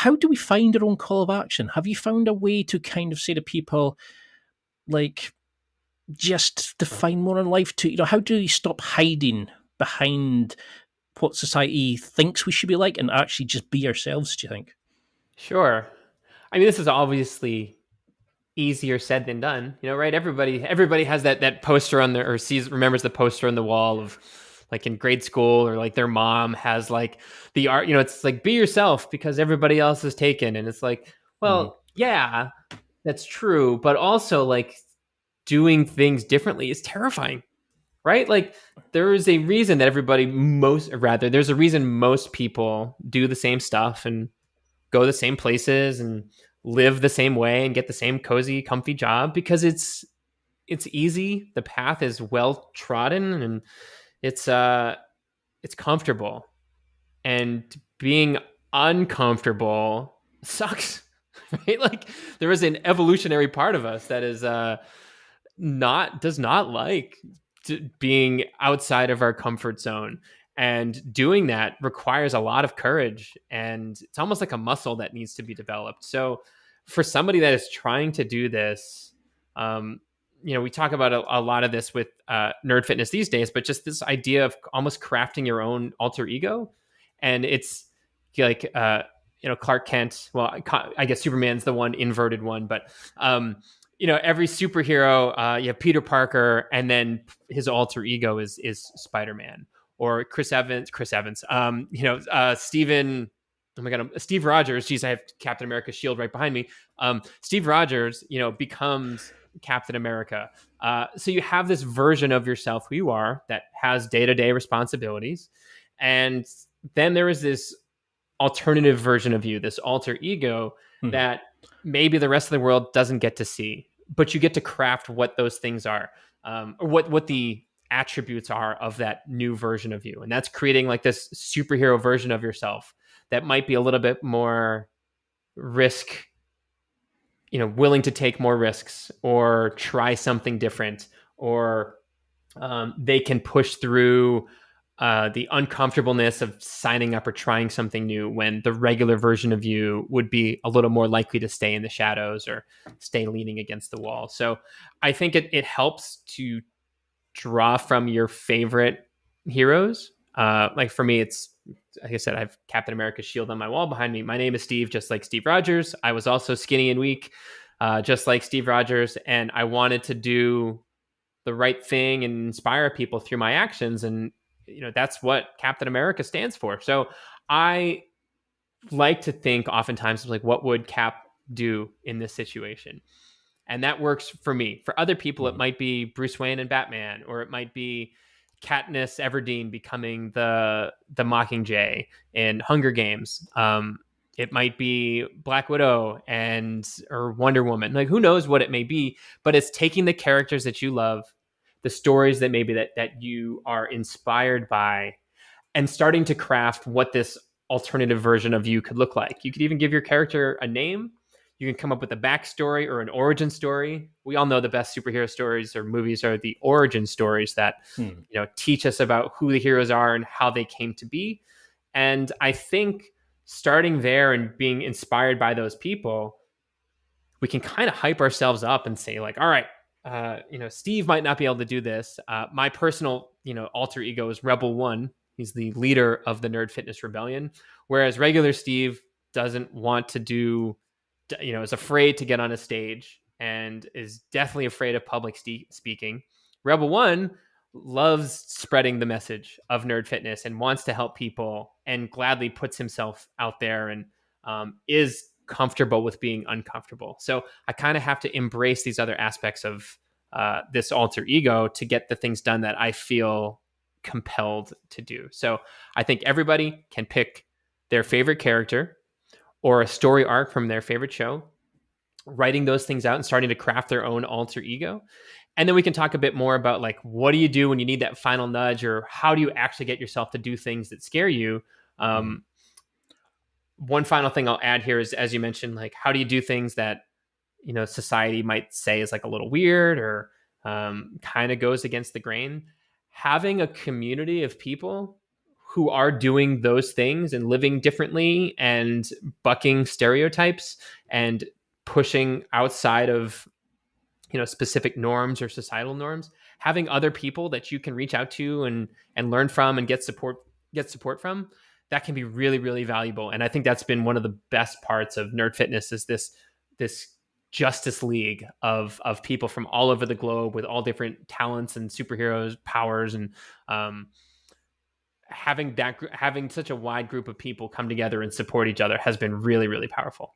how do we find our own call of action? Have you found a way to kind of say to people, like, just define more in life? To, how do you stop hiding behind what society thinks we should be like and actually just be ourselves? Do you think? Sure. I mean, this is obviously easier said than done, right? Everybody has that poster on their, or remembers the poster on the wall of, like, in grade school, or like their mom has like the art, it's like, be yourself because everybody else is taken. And it's like, Mm. well, yeah, that's true. But also, like, doing things differently is terrifying, right? Like, there is a reason that there's a reason most people do the same stuff and go the same places and live the same way and get the same cozy, comfy job, because it's easy. The path is well trodden, and it's comfortable. And being uncomfortable sucks, right? Like, there is an evolutionary part of us that is not does not like being outside of our comfort zone, and doing that requires a lot of courage, and it's almost like a muscle that needs to be developed. So for somebody that is trying to do this, um, we talk about a lot of this with nerd fitness these days, but just this idea of almost crafting your own alter ego. And it's like, Clark Kent, well, I guess Superman's the one inverted one, but every superhero, you have Peter Parker, and then his alter ego is Spider-Man, or Chris Evans. Steven. Oh my God, Steve Rogers. Geez, I have Captain America's shield right behind me. Steve Rogers, becomes Captain America. So you have this version of yourself, who you are, that has day-to-day responsibilities, and then there is this alternative version of you, this alter ego, that maybe the rest of the world doesn't get to see, but you get to craft what those things are, or what the attributes are of that new version of you. And that's creating like this superhero version of yourself that might be a little bit more risk, willing to take more risks or try something different, or they can push through the uncomfortableness of signing up or trying something new, when the regular version of you would be a little more likely to stay in the shadows or stay leaning against the wall. So I think it helps to draw from your favorite heroes. Like for me, it's, like I said, I have Captain America's shield on my wall behind me. My name is Steve, just like Steve Rogers. I was also skinny and weak, just like Steve Rogers. And I wanted to do the right thing and inspire people through my actions. And that's what Captain America stands for. So I like to think oftentimes, like, what would Cap do in this situation? And that works for me. For other people, it might be Bruce Wayne and Batman, or it might be Katniss Everdeen becoming the Mockingjay in Hunger Games. It might be Black Widow or Wonder Woman. Like, who knows what it may be, but it's taking the characters that you love, the stories that maybe that you are inspired by, and starting to craft what this alternative version of you could look like. You could even give your character a name. You can come up with a backstory or an origin story. We all know the best superhero stories or movies are the origin stories that teach us about who the heroes are and how they came to be. And I think starting there and being inspired by those people, we can kind of hype ourselves up and say, like, all right, Steve might not be able to do this. My personal, alter ego is Rebel One. He's the leader of the Nerd Fitness Rebellion, whereas regular Steve doesn't want to do, is afraid to get on a stage and is definitely afraid of public speaking. Rebel One loves spreading the message of nerd fitness and wants to help people, and gladly puts himself out there, and is comfortable with being uncomfortable. So I kind of have to embrace these other aspects of this alter ego to get the things done that I feel compelled to do. So I think everybody can pick their favorite character or a story arc from their favorite show, writing those things out and starting to craft their own alter ego. And then we can talk a bit more about, like, what do you do when you need that final nudge, or how do you actually get yourself to do things that scare you? One final thing I'll add here is, as you mentioned, like, how do you do things that, society might say is like a little weird, or kind of goes against the grain? Having a community of people who are doing those things and living differently and bucking stereotypes and pushing outside of specific norms or societal norms. Having other people that you can reach out to and learn from and get support from, that can be really, really valuable. And I think that's been one of the best parts of Nerd Fitness, is this Justice League of people from all over the globe with all different talents and superheroes powers, and having such a wide group of people come together and support each other has been really, really powerful.